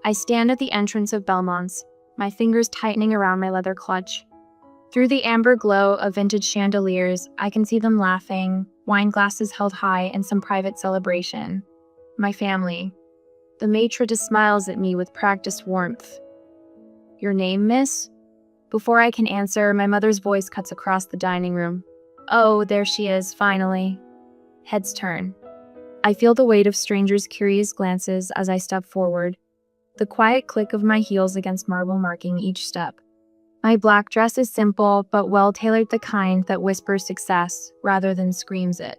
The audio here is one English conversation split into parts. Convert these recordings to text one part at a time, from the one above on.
I stand at the entrance of Belmont's, my fingers tightening around my leather clutch. Through the amber glow of vintage chandeliers, I can see them laughing, wine glasses held high in some private celebration. My family. The maitre d' smiles at me with practiced warmth. "Your name, miss?" Before I can answer, my mother's voice cuts across the dining room. "Oh, there she is, finally." Heads turn. I feel the weight of strangers' curious glances as I step forward, the quiet click of my heels against marble marking each step. My black dress is simple, but well-tailored, the kind that whispers success rather than screams it.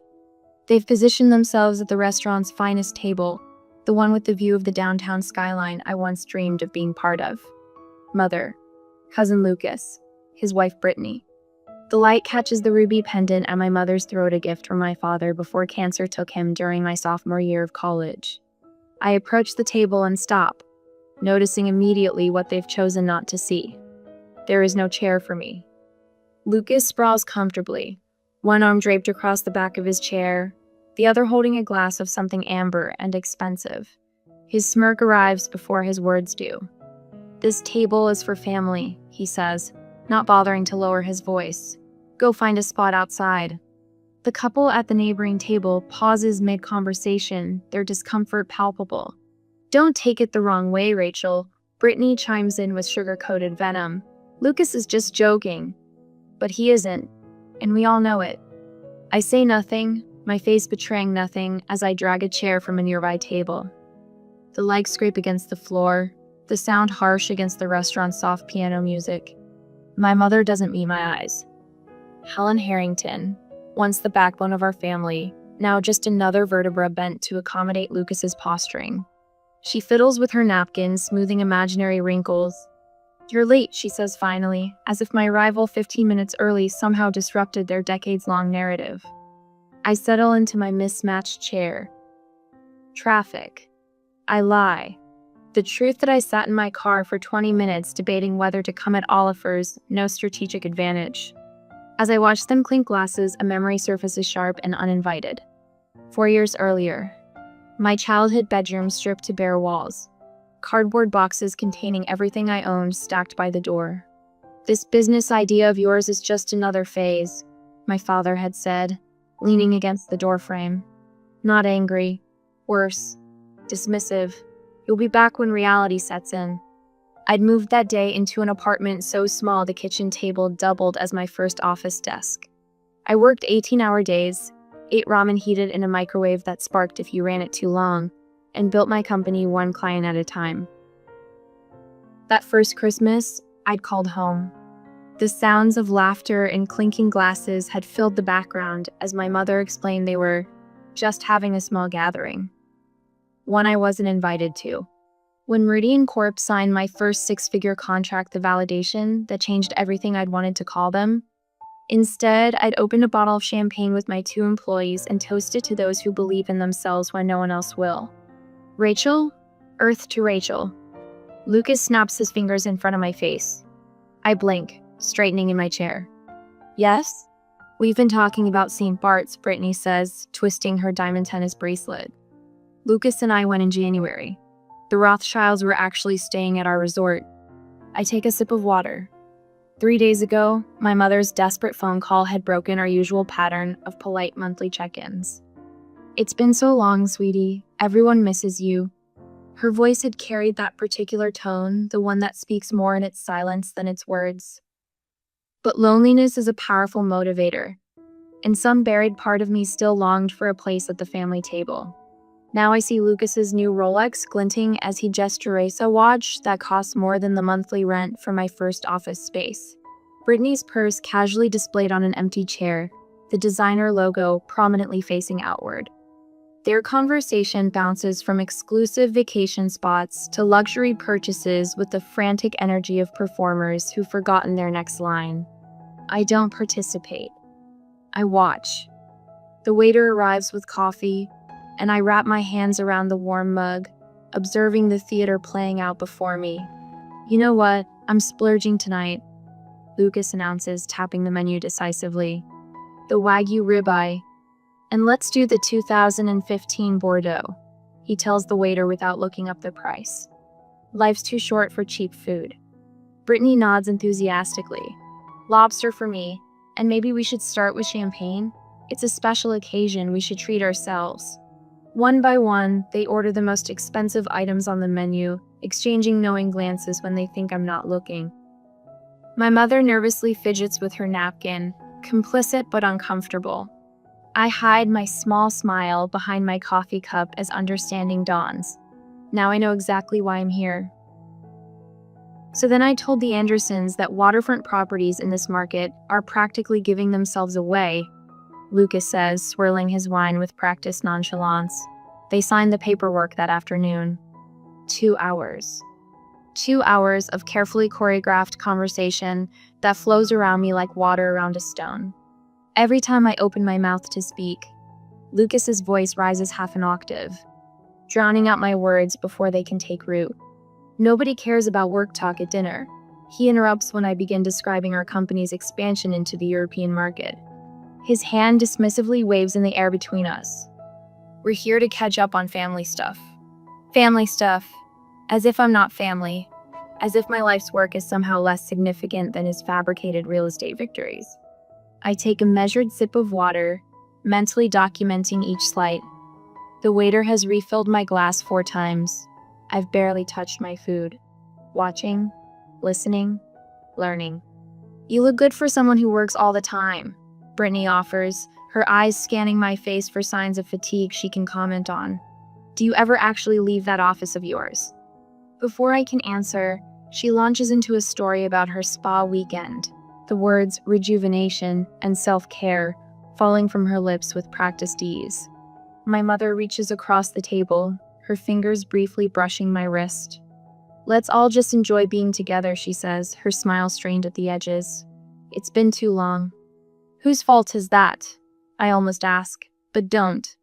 They've positioned themselves at the restaurant's finest table, the one with the view of the downtown skyline I once dreamed of being part of. Mother, cousin Lucas, his wife Brittany. The light catches the ruby pendant at my mother's throat, a gift from my father before cancer took him during my sophomore year of college. I approach the table and stop, noticing immediately what they've chosen not to see. There is no chair for me. Lucas sprawls comfortably, one arm draped across the back of his chair, the other holding a glass of something amber and expensive. His smirk arrives before his words do. "This table is for family," he says, not bothering to lower his voice. "Go find a spot outside." The couple at the neighboring table pauses mid-conversation, their discomfort palpable. "Don't take it the wrong way, Rachel," Brittany chimes in with sugar-coated venom. "Lucas is just joking." But he isn't, and we all know it. I say nothing, my face betraying nothing, as I drag a chair from a nearby table. The legs scrape against the floor, the sound harsh against the restaurant's soft piano music. My mother doesn't meet my eyes. Helen Harrington, once the backbone of our family, now just another vertebra bent to accommodate Lucas's posturing. She fiddles with her napkin, smoothing imaginary wrinkles. "You're late," she says finally, as if my arrival 15 minutes early somehow disrupted their decades-long narrative. I settle into my mismatched chair. Traffic. I lie. The truth that I sat in my car for 20 minutes debating whether to come at Oliver's, no strategic advantage. As I watch them clink glasses, a memory surfaces sharp and uninvited. 4 years earlier. My childhood bedroom stripped to bare walls. Cardboard boxes containing everything I owned stacked by the door. "This business idea of yours is just another phase," my father had said, leaning against the doorframe. Not angry. Worse. Dismissive. "You'll be back when reality sets in." I'd moved that day into an apartment so small the kitchen table doubled as my first office desk. I worked 18-hour days, ate ramen heated in a microwave that sparked if you ran it too long, and built my company one client at a time. That first Christmas, I'd called home. The sounds of laughter and clinking glasses had filled the background as my mother explained they were just having a small gathering. One I wasn't invited to. When Meridian Corp signed my first six-figure contract, the validation that changed everything I'd wanted to call them. Instead, I'd opened a bottle of champagne with my 2 employees and toasted to those who believe in themselves when no one else will. "Rachel? Earth to Rachel." Lucas snaps his fingers in front of my face. I blink, straightening in my chair. "Yes?" "We've been talking about St. Bart's," Brittany says, twisting her diamond tennis bracelet. "Lucas and I went in January. The Rothschilds were actually staying at our resort." I take a sip of water. 3 days ago, my mother's desperate phone call had broken our usual pattern of polite monthly check-ins. "It's been so long, sweetie. Everyone misses you." Her voice had carried that particular tone, the one that speaks more in its silence than its words. But loneliness is a powerful motivator, and some buried part of me still longed for a place at the family table. Now I see Lucas's new Rolex glinting as he gestures a watch that costs more than the monthly rent for my first office space. Brittany's purse casually displayed on an empty chair, the designer logo prominently facing outward. Their conversation bounces from exclusive vacation spots to luxury purchases with the frantic energy of performers who've forgotten their next line. I don't participate. I watch. The waiter arrives with coffee, and I wrap my hands around the warm mug, observing the theater playing out before me. "You know what? I'm splurging tonight," Lucas announces, tapping the menu decisively. "The Wagyu ribeye. And let's do the 2015 Bordeaux," he tells the waiter without looking up the price. Life's too short for cheap food. Brittany nods enthusiastically. Lobster for me, and maybe we should start with champagne? It's a special occasion, we should treat ourselves. One by one, they order the most expensive items on the menu, exchanging knowing glances when they think I'm not looking. My mother nervously fidgets with her napkin, complicit but uncomfortable. I hide my small smile behind my coffee cup as understanding dawns. Now I know exactly why I'm here. So then I told the Andersons that waterfront properties in this market are practically giving themselves away, Lucas says, swirling his wine with practiced nonchalance. They signed the paperwork that afternoon. 2 hours. 2 hours of carefully choreographed conversation that flows around me like water around a stone. Every time I open my mouth to speak, Lucas's voice rises half an octave, drowning out my words before they can take root. Nobody cares about work talk at dinner. He interrupts when I begin describing our company's expansion into the European market. His hand dismissively waves in the air between us. We're here to catch up on family stuff. Family stuff. As if I'm not family. As if my life's work is somehow less significant than his fabricated real estate victories. I take a measured sip of water, mentally documenting each slight. The waiter has refilled my glass 4 times. I've barely touched my food. Watching, listening, learning. You look good for someone who works all the time, Brittany offers, her eyes scanning my face for signs of fatigue she can comment on. Do you ever actually leave that office of yours? Before I can answer, she launches into a story about her spa weekend, the words rejuvenation and self-care falling from her lips with practiced ease. My mother reaches across the table, her fingers briefly brushing my wrist. Let's all just enjoy being together, she says, her smile strained at the edges. It's been too long. Whose fault is that? I almost ask, but don't.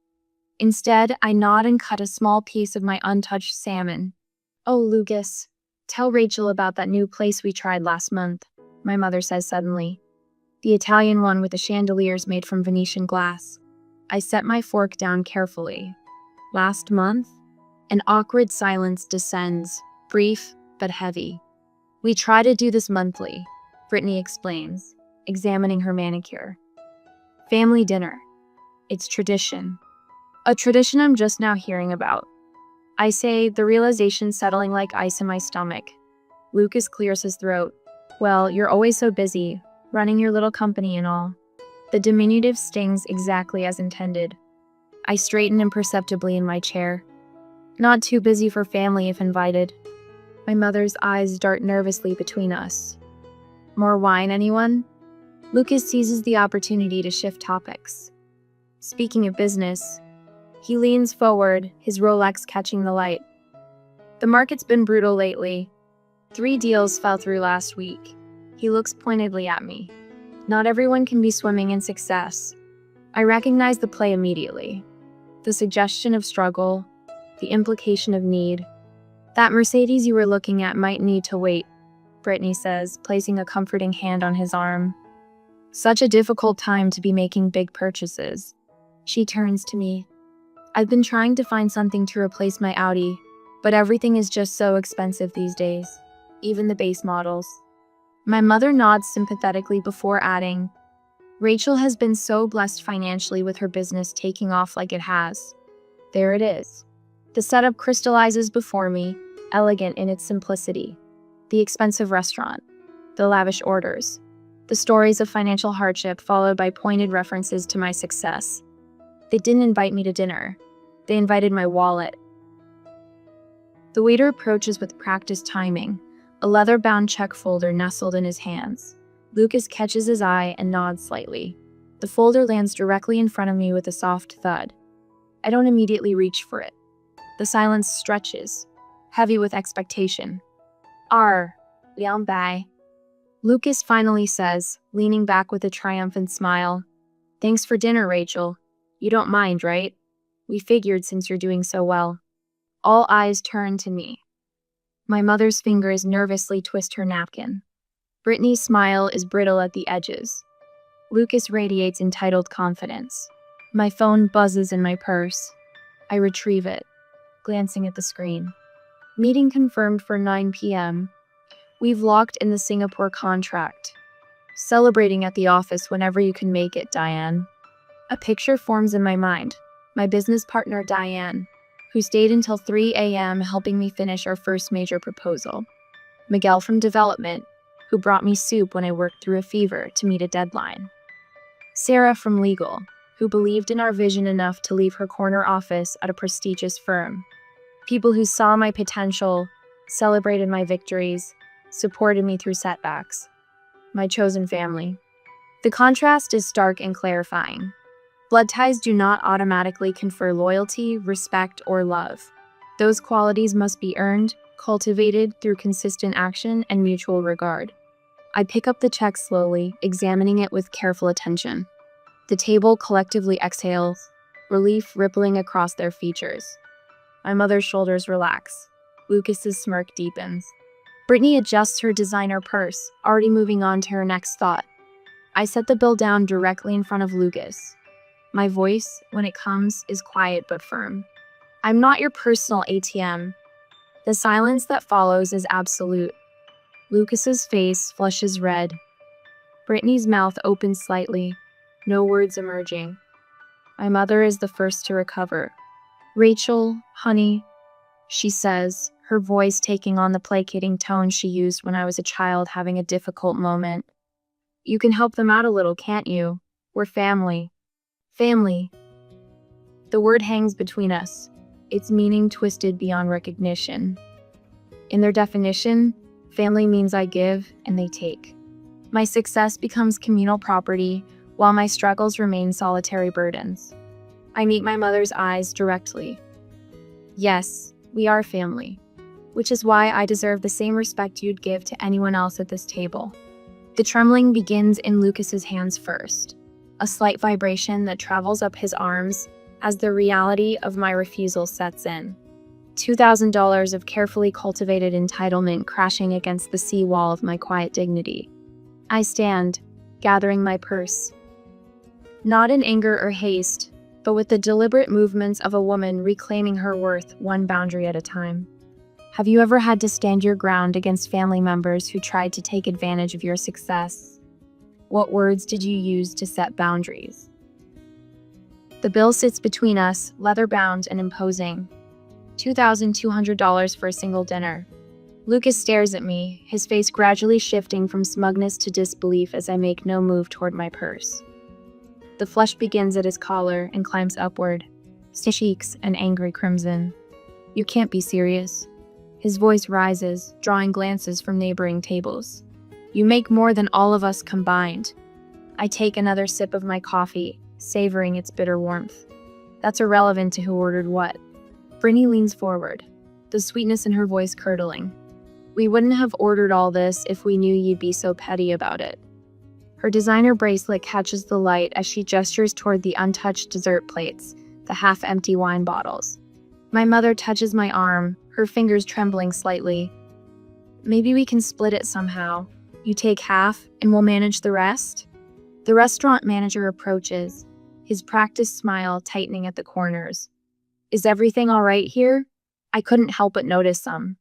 Instead, I nod and cut a small piece of my untouched salmon. Oh, Lucas, tell Rachel about that new place we tried last month, my mother says suddenly. The Italian one with the chandeliers made from Venetian glass. I set my fork down carefully. Last month? An awkward silence descends, brief but heavy. We try to do this monthly, Brittany explains, examining her manicure. Family dinner. It's tradition. A tradition I'm just now hearing about. I say, the realization settling like ice in my stomach. Lucas clears his throat. Well, you're always so busy, running your little company and all. The diminutive stings exactly as intended. I straighten imperceptibly in my chair. Not too busy for family if invited. My mother's eyes dart nervously between us. More wine, anyone? Lucas seizes the opportunity to shift topics. Speaking of business, he leans forward, his Rolex catching the light. The market's been brutal lately. 3 deals fell through last week. He looks pointedly at me. Not everyone can be swimming in success. I recognize the play immediately. The suggestion of struggle, the implication of need. That Mercedes you were looking at might need to wait, Brittany says, placing a comforting hand on his arm. Such a difficult time to be making big purchases. She turns to me. I've been trying to find something to replace my Audi, but everything is just so expensive these days, even the base models. My mother nods sympathetically before adding, Rachel has been so blessed financially with her business taking off like it has. There it is. The setup crystallizes before me, elegant in its simplicity. The expensive restaurant, the lavish orders, the stories of financial hardship followed by pointed references to my success. They didn't invite me to dinner. They invited my wallet. The waiter approaches with practiced timing, a leather-bound check folder nestled in his hands. Lucas catches his eye and nods slightly. The folder lands directly in front of me with a soft thud. I don't immediately reach for it. The silence stretches, heavy with expectation. Liang Bai. Lucas finally says, leaning back with a triumphant smile. Thanks for dinner, Rachel. You don't mind, right? We figured since you're doing so well. All eyes turn to me. My mother's fingers nervously twist her napkin. Brittany's smile is brittle at the edges. Lucas radiates entitled confidence. My phone buzzes in my purse. I retrieve it, glancing at the screen. Meeting confirmed for 9 p.m. We've locked in the Singapore contract. Celebrating at the office whenever you can make it, Diane. A picture forms in my mind. My business partner, Diane, who stayed until 3 a.m. helping me finish our first major proposal. Miguel from development, who brought me soup when I worked through a fever to meet a deadline. Sarah from legal, who believed in our vision enough to leave her corner office at a prestigious firm. People who saw my potential, celebrated my victories, supported me through setbacks. My chosen family. The contrast is stark and clarifying. Blood ties do not automatically confer loyalty, respect, or love. Those qualities must be earned, cultivated through consistent action and mutual regard. I pick up the check slowly, examining it with careful attention. The table collectively exhales, relief rippling across their features. My mother's shoulders relax. Lucas's smirk deepens. Brittany adjusts her designer purse, already moving on to her next thought. I set the bill down directly in front of Lucas. My voice, when it comes, is quiet but firm. I'm not your personal ATM. The silence that follows is absolute. Lucas's face flushes red. Brittany's mouth opens slightly, no words emerging. My mother is the first to recover. Rachel, honey, she says, her voice taking on the placating tone she used when I was a child having a difficult moment. You can help them out a little, can't you? We're family. Family. The word hangs between us, its meaning twisted beyond recognition. In their definition, family means I give and they take. My success becomes communal property, while my struggles remain solitary burdens. I meet my mother's eyes directly. Yes, we are family, which is why I deserve the same respect you'd give to anyone else at this table. The trembling begins in Lucas's hands first, a slight vibration that travels up his arms as the reality of my refusal sets in. $2,000 of carefully cultivated entitlement crashing against the seawall of my quiet dignity. I stand, gathering my purse. Not in anger or haste, but with the deliberate movements of a woman reclaiming her worth one boundary at a time. Have you ever had to stand your ground against family members who tried to take advantage of your success? What words did you use to set boundaries? The bill sits between us, leather-bound and imposing. $2,200 for a single dinner. Lucas stares at me, his face gradually shifting from smugness to disbelief as I make no move toward my purse. The flush begins at his collar and climbs upward, cheeks an angry crimson. You can't be serious. His voice rises, drawing glances from neighboring tables. You make more than all of us combined. I take another sip of my coffee, savoring its bitter warmth. That's irrelevant to who ordered what. Brittany leans forward, the sweetness in her voice curdling. We wouldn't have ordered all this if we knew you'd be so petty about it. Her designer bracelet catches the light as she gestures toward the untouched dessert plates, the half-empty wine bottles. My mother touches my arm, her fingers trembling slightly. Maybe we can split it somehow. You take half, and we'll manage the rest? The restaurant manager approaches, his practiced smile tightening at the corners. Is everything all right here? I couldn't help but notice some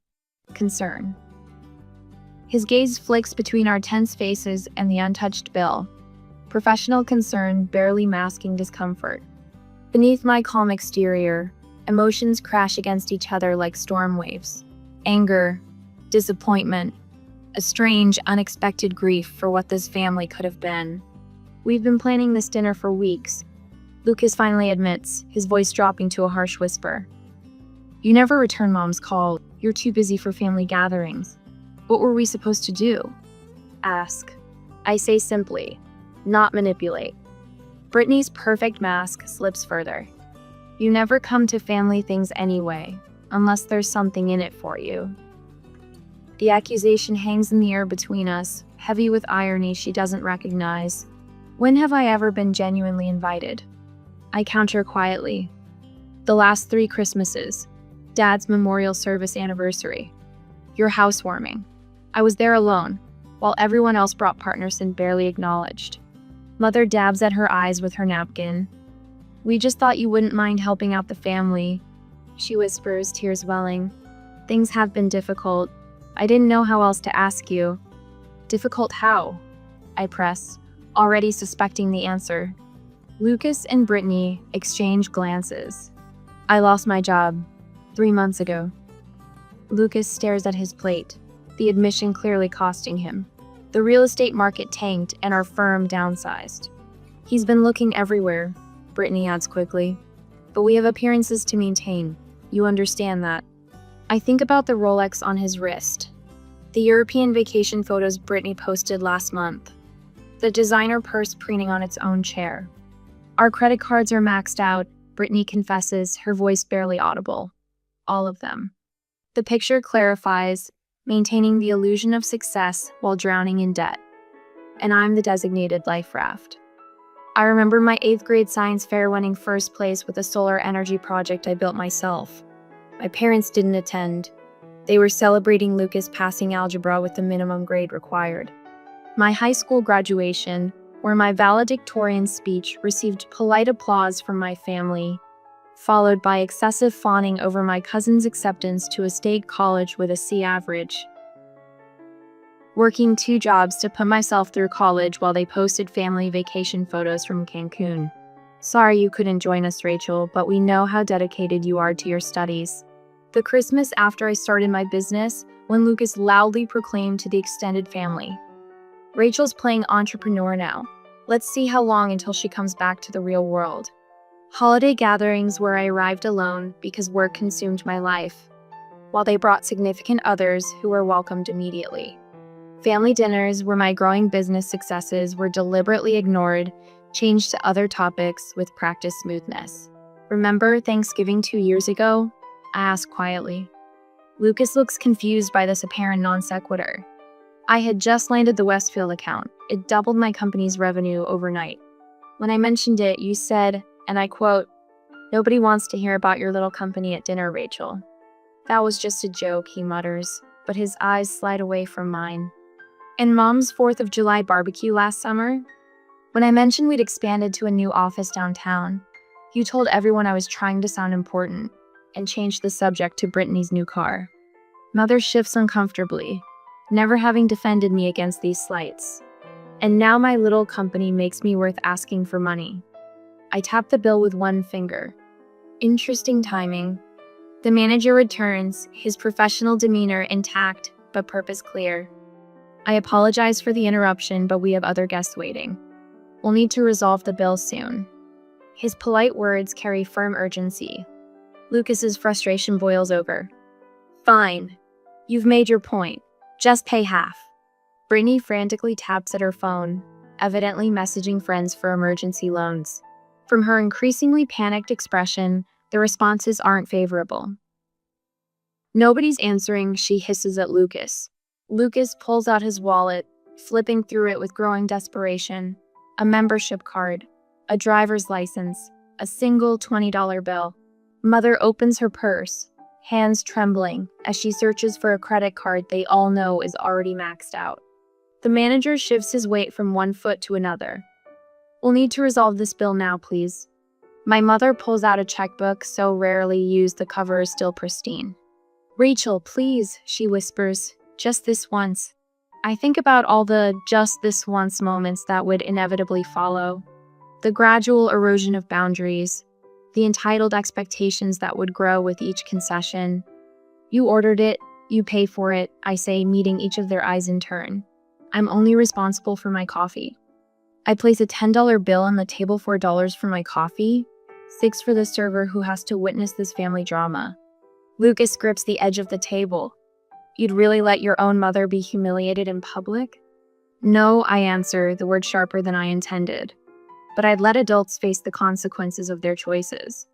concern. His gaze flicks between our tense faces and the untouched bill, professional concern barely masking discomfort. Beneath my calm exterior, emotions crash against each other like storm waves. Anger, disappointment, a strange, unexpected grief for what this family could have been. We've been planning this dinner for weeks. Lucas finally admits, his voice dropping to a harsh whisper. You never return Mom's call. You're too busy for family gatherings. What were we supposed to do? Ask. I say simply, not manipulate. Brittany's perfect mask slips further. You never come to family things anyway, unless there's something in it for you. The accusation hangs in the air between us, heavy with irony she doesn't recognize. When have I ever been genuinely invited? I counter quietly. The last 3 Christmases. Dad's memorial service anniversary. Your housewarming. I was there alone, while everyone else brought partners and barely acknowledged. Mother dabs at her eyes with her napkin. We just thought you wouldn't mind helping out the family, she whispers, tears welling. Things have been difficult. I didn't know how else to ask you. Difficult how? I press, already suspecting the answer. Lucas and Brittany exchange glances. I lost my job 3 months ago. Lucas stares at his plate, the admission clearly costing him. The real estate market tanked and our firm downsized. He's been looking everywhere, Brittany adds quickly. But we have appearances to maintain. You understand that. I think about the Rolex on his wrist. The European vacation photos Brittany posted last month. The designer purse preening on its own chair. Our credit cards are maxed out, Brittany confesses, her voice barely audible. All of them. The picture clarifies, maintaining the illusion of success while drowning in debt. And I'm the designated life raft. I remember my 8th grade science fair winning first place with a solar energy project I built myself. My parents didn't attend. They were celebrating Lucas passing algebra with the minimum grade required. My high school graduation, where my valedictorian speech received polite applause from my family, followed by excessive fawning over my cousin's acceptance to a state college with a C average. Working 2 jobs to put myself through college while they posted family vacation photos from Cancun. Sorry you couldn't join us, Rachel, but we know how dedicated you are to your studies. The Christmas after I started my business, when Lucas loudly proclaimed to the extended family, Rachel's playing entrepreneur now. Let's see how long until she comes back to the real world. Holiday gatherings where I arrived alone because work consumed my life, while they brought significant others who were welcomed immediately. Family dinners where my growing business successes were deliberately ignored, changed to other topics with practiced smoothness. Remember Thanksgiving 2 years ago? I asked quietly. Lucas looks confused by this apparent non sequitur. I had just landed the Westfield account. It doubled my company's revenue overnight. When I mentioned it, you said, and I quote, "Nobody wants to hear about your little company at dinner, Rachel." That was just a joke, he mutters, but his eyes slide away from mine. And Mom's 4th of July barbecue last summer? When I mentioned we'd expanded to a new office downtown, you told everyone I was trying to sound important and changed the subject to Brittany's new car. Mother shifts uncomfortably, never having defended me against these slights. And now my little company makes me worth asking for money. I tap the bill with one finger. Interesting timing. The manager returns, his professional demeanor intact, but purpose clear. I apologize for the interruption, but we have other guests waiting. We'll need to resolve the bill soon. His polite words carry firm urgency. Lucas's frustration boils over. Fine. You've made your point. Just pay half. Brittany frantically taps at her phone, evidently messaging friends for emergency loans. From her increasingly panicked expression, the responses aren't favorable. Nobody's answering, she hisses at Lucas. Lucas pulls out his wallet, flipping through it with growing desperation. A membership card, a driver's license, a single $20 bill. Mother opens her purse, hands trembling, as she searches for a credit card they all know is already maxed out. The manager shifts his weight from one foot to another. We'll need to resolve this bill now, please. My mother pulls out a checkbook so rarely used the cover is still pristine. Rachel, please, she whispers, just this once. I think about all the just this once moments that would inevitably follow. The gradual erosion of boundaries, the entitled expectations that would grow with each concession. You ordered it, you pay for it, I say, meeting each of their eyes in turn. I'm only responsible for my coffee. I place a $10 bill on the table, $4 for my coffee, $6 for the server who has to witness this family drama. Lucas grips the edge of the table. You'd really let your own mother be humiliated in public? No, I answer, the word sharper than I intended. But I'd let adults face the consequences of their choices.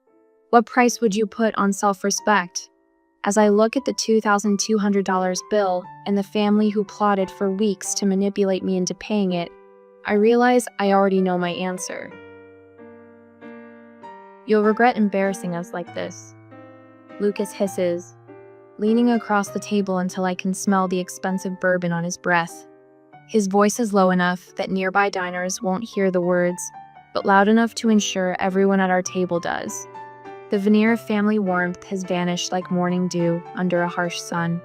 What price would you put on self-respect? As I look at the $2,200 bill and the family who plotted for weeks to manipulate me into paying it, I realize I already know my answer. You'll regret embarrassing us like this. Lucas hisses, leaning across the table until I can smell the expensive bourbon on his breath. His voice is low enough that nearby diners won't hear the words, but loud enough to ensure everyone at our table does. The veneer of family warmth has vanished like morning dew under a harsh sun.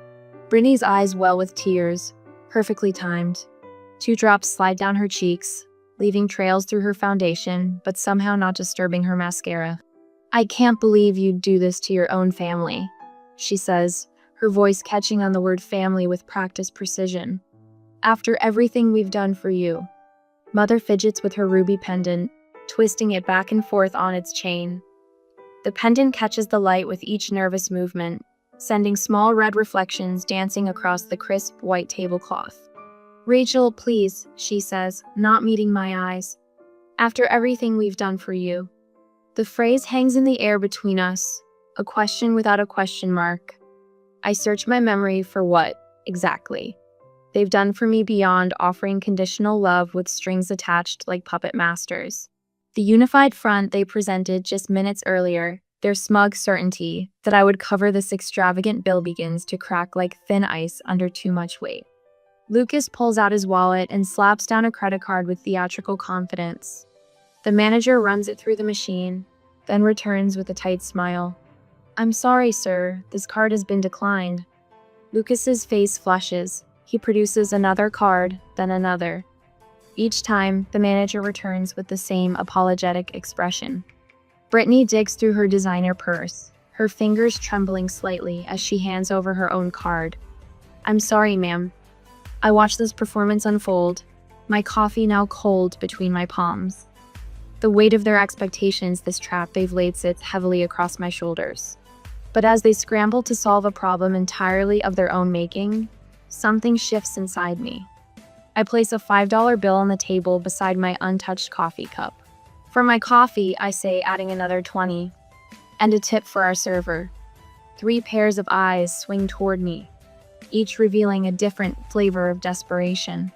Brittany's eyes well with tears, perfectly timed. 2 drops slide down her cheeks, leaving trails through her foundation, but somehow not disturbing her mascara. "I can't believe you'd do this to your own family," she says, her voice catching on the word family with practiced precision. "After everything we've done for you." Mother fidgets with her ruby pendant, twisting it back and forth on its chain. The pendant catches the light with each nervous movement, sending small red reflections dancing across the crisp white tablecloth. "Rachel, please," she says, not meeting my eyes. "After everything we've done for you." The phrase hangs in the air between us, a question without a question mark. I search my memory for what, exactly, they've done for me beyond offering conditional love with strings attached like puppet masters. The unified front they presented just minutes earlier, their smug certainty that I would cover this extravagant bill begins to crack like thin ice under too much weight. Lucas pulls out his wallet and slaps down a credit card with theatrical confidence. The manager runs it through the machine, then returns with a tight smile. "I'm sorry, sir, this card has been declined." Lucas's face flushes. He produces another card, then another. Each time, the manager returns with the same apologetic expression. Brittany digs through her designer purse, her fingers trembling slightly as she hands over her own card. "I'm sorry, ma'am." I watch this performance unfold, my coffee now cold between my palms. The weight of their expectations this trap they've laid sits heavily across my shoulders. But as they scramble to solve a problem entirely of their own making, something shifts inside me. I place a $5 bill on the table beside my untouched coffee cup. "For my coffee," I say, adding another 20. "And a tip for our server." 3 pairs of eyes swing toward me, each revealing a different flavor of desperation.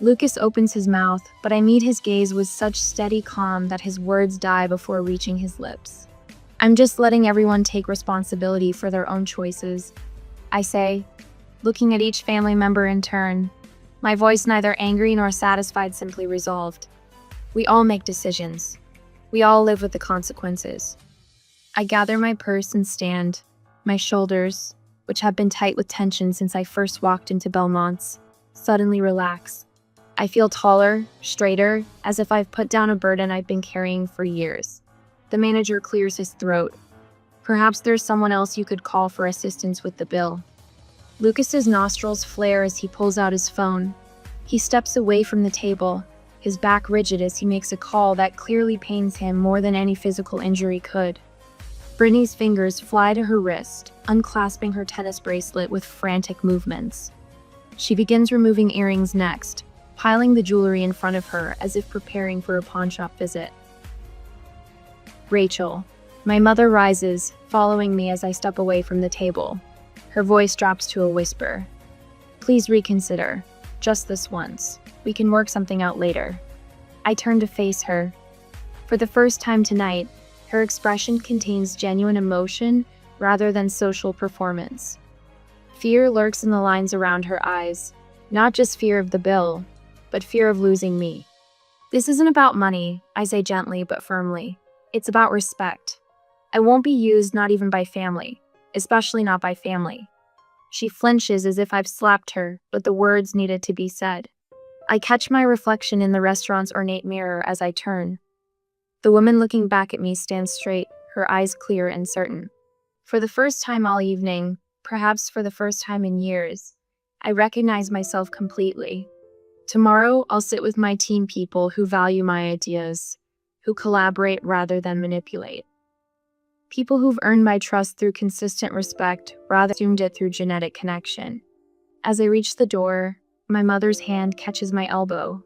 Lucas opens his mouth, but I meet his gaze with such steady calm that his words die before reaching his lips. "I'm just letting everyone take responsibility for their own choices," I say, looking at each family member in turn, my voice neither angry nor satisfied, simply resolved. "We all make decisions. We all live with the consequences." I gather my purse and stand, my shoulders, which have been tight with tension since I first walked into Belmont's, suddenly relax. I feel taller, straighter, as if I've put down a burden I've been carrying for years. The manager clears his throat. "Perhaps there's someone else you could call for assistance with the bill." Lucas's nostrils flare as he pulls out his phone. He steps away from the table, his back rigid as he makes a call that clearly pains him more than any physical injury could. Brittany's fingers fly to her wrist, unclasping her tennis bracelet with frantic movements. She begins removing earrings next, piling the jewelry in front of her as if preparing for a pawnshop visit. "Rachel." My mother rises, following me as I step away from the table. Her voice drops to a whisper. "Please reconsider. Just this once. We can work something out later." I turn to face her. For the first time tonight, her expression contains genuine emotion rather than social performance. Fear lurks in the lines around her eyes, not just fear of the bill, but fear of losing me. "This isn't about money," I say gently but firmly. "It's about respect. I won't be used, not even by family, especially not by family." She flinches as if I've slapped her, but the words needed to be said. I catch my reflection in the restaurant's ornate mirror as I turn. The woman looking back at me stands straight, her eyes clear and certain. For the first time all evening, perhaps for the first time in years, I recognize myself completely. Tomorrow, I'll sit with my team people who value my ideas, who collaborate rather than manipulate. People who've earned my trust through consistent respect rather than assumed it through genetic connection. As I reach the door, my mother's hand catches my elbow.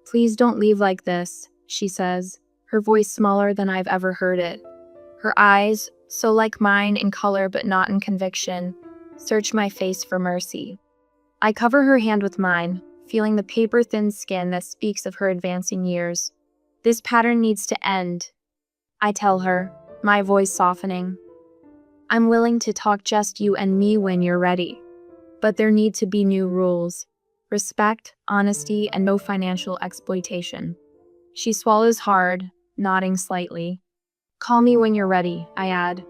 "Please don't leave like this," she says, her voice smaller than I've ever heard it. Her eyes, so like mine in color but not in conviction, search my face for mercy. I cover her hand with mine, feeling the paper-thin skin that speaks of her advancing years. "This pattern needs to end," I tell her, my voice softening. "I'm willing to talk just you and me when you're ready. But there need to be new rules. Respect, honesty, and no financial exploitation." She swallows hard, nodding slightly. Call me when you're ready, I add,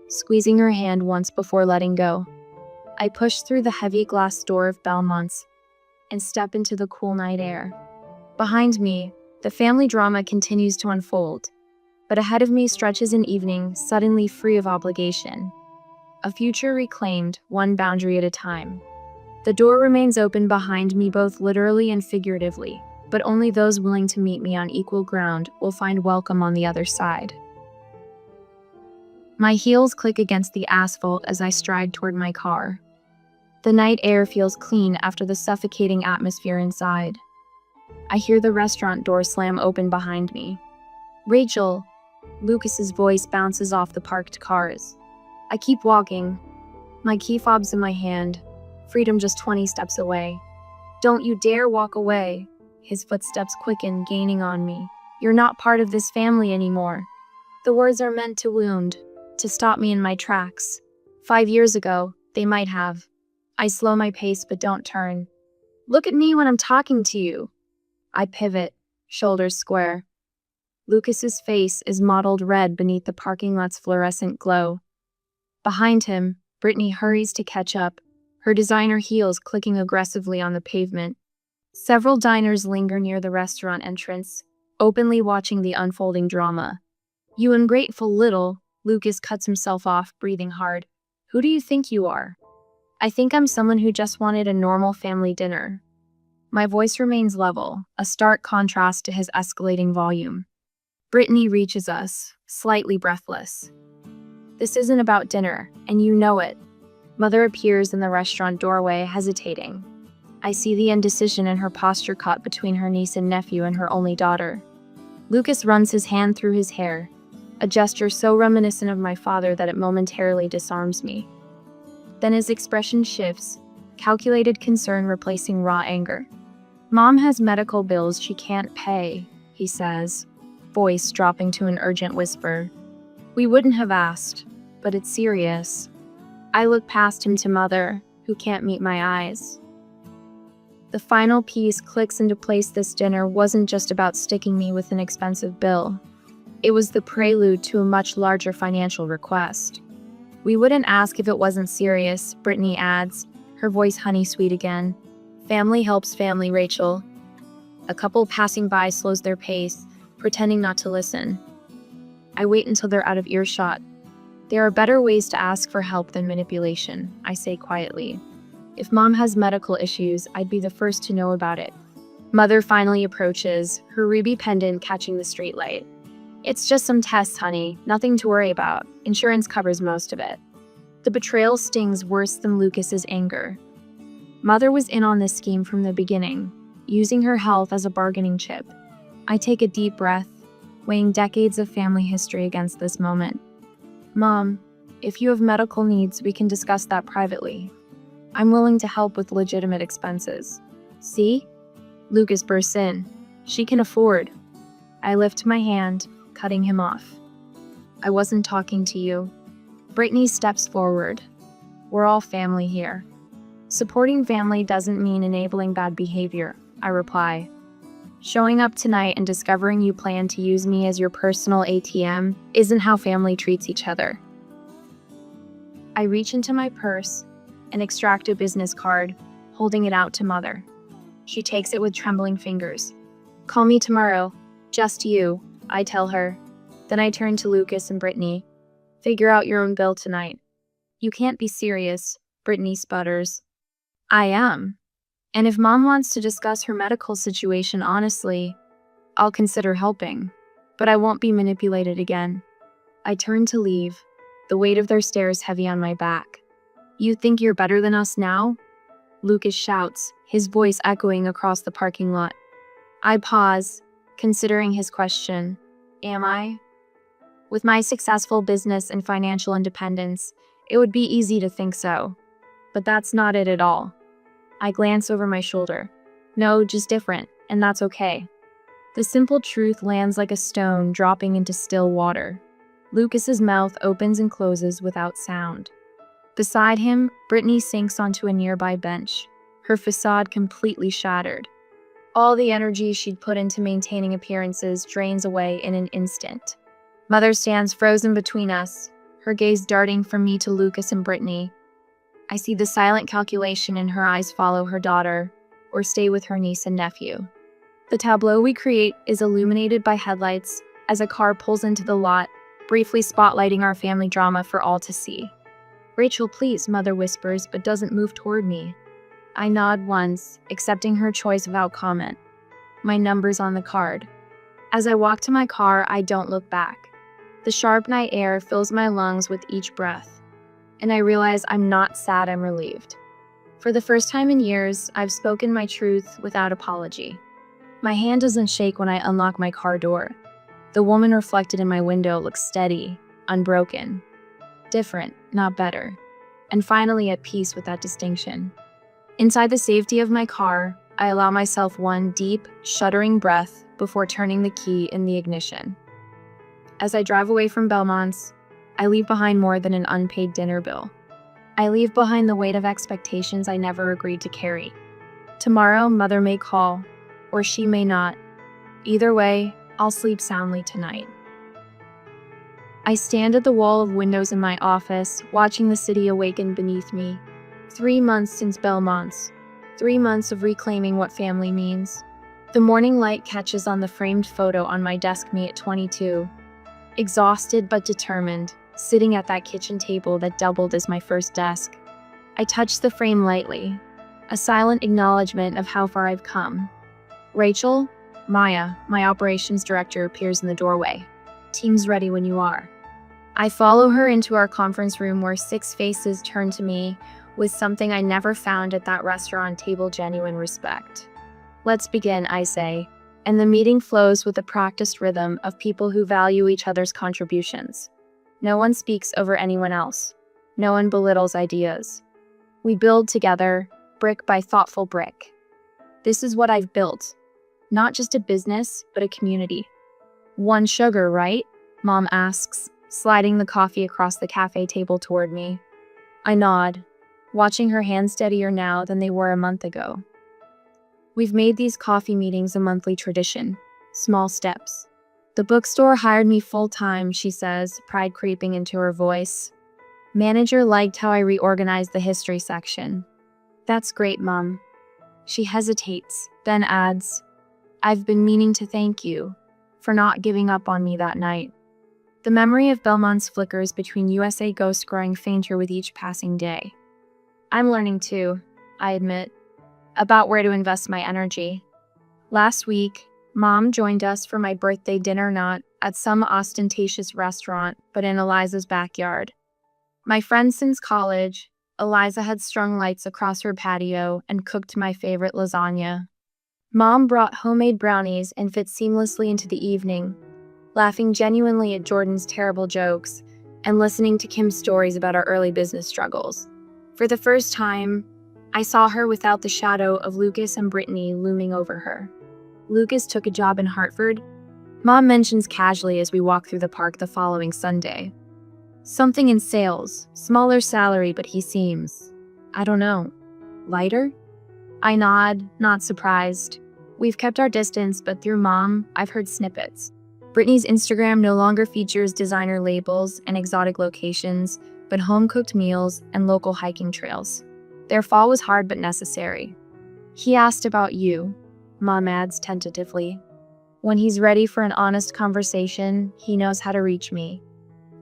squeezing her hand once before letting go. I push through the heavy glass door of Belmont's and step into the cool night air. Behind me, the family drama continues to unfold, but ahead of me stretches an evening suddenly free of obligation. A future reclaimed, one boundary at a time. The door remains open behind me both literally and figuratively, but only those willing to meet me on equal ground will find welcome on the other side. My heels click against the asphalt as I stride toward my car. The night air feels clean after the suffocating atmosphere inside. I hear the restaurant door slam open behind me. Rachel, Lucas's voice bounces off the parked cars. I keep walking, my key fob's in my hand, freedom just 20 steps away. Don't you dare walk away. His footsteps quicken, gaining on me. You're not part of this family anymore. The words are meant to wound, to stop me in my tracks. 5 years ago, they might have. I slow my pace but don't turn. Look at me when I'm talking to you. I pivot, shoulders square. Lucas's face is mottled red beneath the parking lot's fluorescent glow. Behind him, Brittany hurries to catch up, her designer heels clicking aggressively on the pavement. Several diners linger near the restaurant entrance, openly watching the unfolding drama. You ungrateful little, Lucas cuts himself off, breathing hard. Who do you think you are? I think I'm someone who just wanted a normal family dinner. My voice remains level, a stark contrast to his escalating volume. Brittany reaches us, slightly breathless. This isn't about dinner, and you know it. Mother appears in the restaurant doorway, hesitating. I see the indecision in her posture caught between her niece and nephew and her only daughter. Lucas runs his hand through his hair, a gesture so reminiscent of my father that it momentarily disarms me. Then his expression shifts, calculated concern replacing raw anger. Mom has medical bills she can't pay, he says, voice dropping to an urgent whisper. We wouldn't have asked, but it's serious. I look past him to Mother, who can't meet my eyes. The final piece clicks into place. This dinner wasn't just about sticking me with an expensive bill. It was the prelude to a much larger financial request. We wouldn't ask if it wasn't serious, Brittany adds, her voice honey-sweet again. Family helps family, Rachel. A couple passing by slows their pace, pretending not to listen. I wait until they're out of earshot. There are better ways to ask for help than manipulation, I say quietly. If Mom has medical issues, I'd be the first to know about it. Mother finally approaches, her ruby pendant catching the streetlight. It's just some tests, honey. Nothing to worry about. Insurance covers most of it. The betrayal stings worse than Lucas's anger. Mother was in on this scheme from the beginning, using her health as a bargaining chip. I take a deep breath, weighing decades of family history against this moment. Mom, if you have medical needs, we can discuss that privately. I'm willing to help with legitimate expenses. See? Lucas bursts in. She can afford. I lift my hand, cutting him off. I wasn't talking to you. Brittany steps forward. We're all family here. Supporting family doesn't mean enabling bad behavior, I reply. Showing up tonight and discovering you plan to use me as your personal ATM isn't how family treats each other. I reach into my purse and extract a business card, holding it out to Mother. She takes it with trembling fingers. Call me tomorrow. Just you, I tell her. Then I turn to Lucas and Brittany. Figure out your own bill tonight. You can't be serious, Brittany sputters. I am. And if Mom wants to discuss her medical situation honestly, I'll consider helping. But I won't be manipulated again. I turn to leave, the weight of their stares heavy on my back. You think you're better than us now? Lucas shouts, his voice echoing across the parking lot. I pause, considering his question. Am I? With my successful business and financial independence, it would be easy to think so. But that's not it at all. I glance over my shoulder. No, just different, and that's okay. The simple truth lands like a stone dropping into still water. Lucas's mouth opens and closes without sound. Beside him, Brittany sinks onto a nearby bench, her facade completely shattered. All the energy she'd put into maintaining appearances drains away in an instant. Mother stands frozen between us, her gaze darting from me to Lucas and Brittany. I see the silent calculation in her eyes follow her daughter, or stay with her niece and nephew. The tableau we create is illuminated by headlights as a car pulls into the lot, briefly spotlighting our family drama for all to see. "Rachel, please," Mother whispers, but doesn't move toward me. I nod once, accepting her choice without comment. My number's on the card. As I walk to my car, I don't look back. The sharp night air fills my lungs with each breath, and I realize I'm not sad, I'm relieved. For the first time in years, I've spoken my truth without apology. My hand doesn't shake when I unlock my car door. The woman reflected in my window looks steady, unbroken. Different, not better. And finally at peace with that distinction. Inside the safety of my car, I allow myself one deep, shuddering breath before turning the key in the ignition. As I drive away from Belmont's, I leave behind more than an unpaid dinner bill. I leave behind the weight of expectations I never agreed to carry. Tomorrow, Mother may call, or she may not. Either way, I'll sleep soundly tonight. I stand at the wall of windows in my office, watching the city awaken beneath me. 3 months since Belmont's. 3 months of reclaiming what family means. The morning light catches on the framed photo on my desk, me at 22. Exhausted but determined, sitting at that kitchen table that doubled as my first desk. I touch the frame lightly, a silent acknowledgement of how far I've come. "Rachel?" Maya, my operations director, appears in the doorway. "Team's ready when you are." I follow her into our conference room where 6 faces turn to me with something I never found at that restaurant table: genuine respect. "Let's begin," I say, and the meeting flows with the practiced rhythm of people who value each other's contributions. No one speaks over anyone else. No one belittles ideas. We build together, brick by thoughtful brick. This is what I've built. Not just a business, but a community. "One sugar, right?" Mom asks, sliding the coffee across the cafe table toward me. I nod, watching her hands steadier now than they were a month ago. We've made these coffee meetings a monthly tradition. Small steps. "The bookstore hired me full-time," she says, pride creeping into her voice. "Manager liked how I reorganized the history section." "That's great, Mom." She hesitates, then adds, "I've been meaning to thank you for not giving up on me that night." The memory of Belmont's flickers between USA ghosts growing fainter with each passing day. I'm learning too, I admit, about where to invest my energy. Last week, Mom joined us for my birthday dinner, not at some ostentatious restaurant, but in Eliza's backyard. My friend since college, Eliza had strung lights across her patio and cooked my favorite lasagna. Mom brought homemade brownies and fit seamlessly into the evening, laughing genuinely at Jordan's terrible jokes and listening to Kim's stories about our early business struggles. For the first time, I saw her without the shadow of Lucas and Brittany looming over her. Lucas took a job in Hartford. Mom mentions casually as we walk through the park the following Sunday. Something in sales, smaller salary, but he seems, I don't know, lighter? I nod, not surprised. We've kept our distance, but through Mom, I've heard snippets. Brittany's Instagram no longer features designer labels and exotic locations, but home-cooked meals and local hiking trails. Their fall was hard but necessary. He asked about you, Mom adds tentatively. When he's ready for an honest conversation, he knows how to reach me.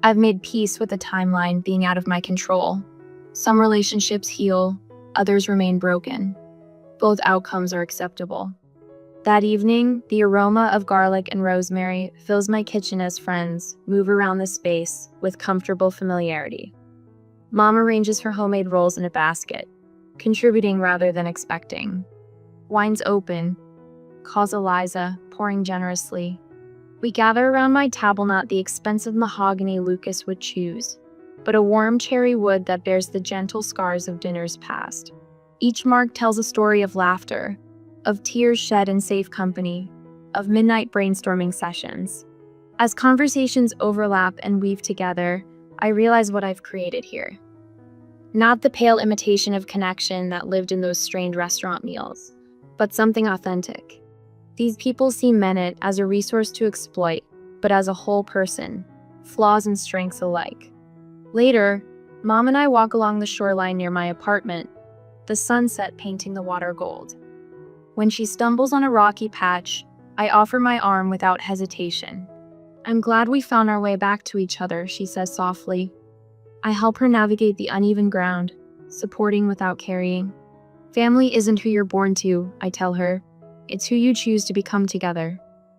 I've made peace with the timeline being out of my control. Some relationships heal, others remain broken. Both outcomes are acceptable. That evening, the aroma of garlic and rosemary fills my kitchen as friends move around the space with comfortable familiarity. Mom arranges her homemade rolls in a basket, contributing rather than expecting. Wine's open, calls Eliza, pouring generously. We gather around my table, not the expensive mahogany Lucas would choose, but a warm cherry wood that bears the gentle scars of dinners past. Each mark tells a story of laughter, of tears shed in safe company, of midnight brainstorming sessions. As conversations overlap and weave together, I realize what I've created here. Not the pale imitation of connection that lived in those strained restaurant meals, but something authentic. These people see Menet as a resource to exploit, but as a whole person, flaws and strengths alike. Later, Mom and I walk along the shoreline near my apartment, the sunset painting the water gold. When she stumbles on a rocky patch, I offer my arm without hesitation. "I'm glad we found our way back to each other," she says softly. I help her navigate the uneven ground, supporting without carrying. "Family isn't who you're born to," I tell her. "It's who you choose to become together."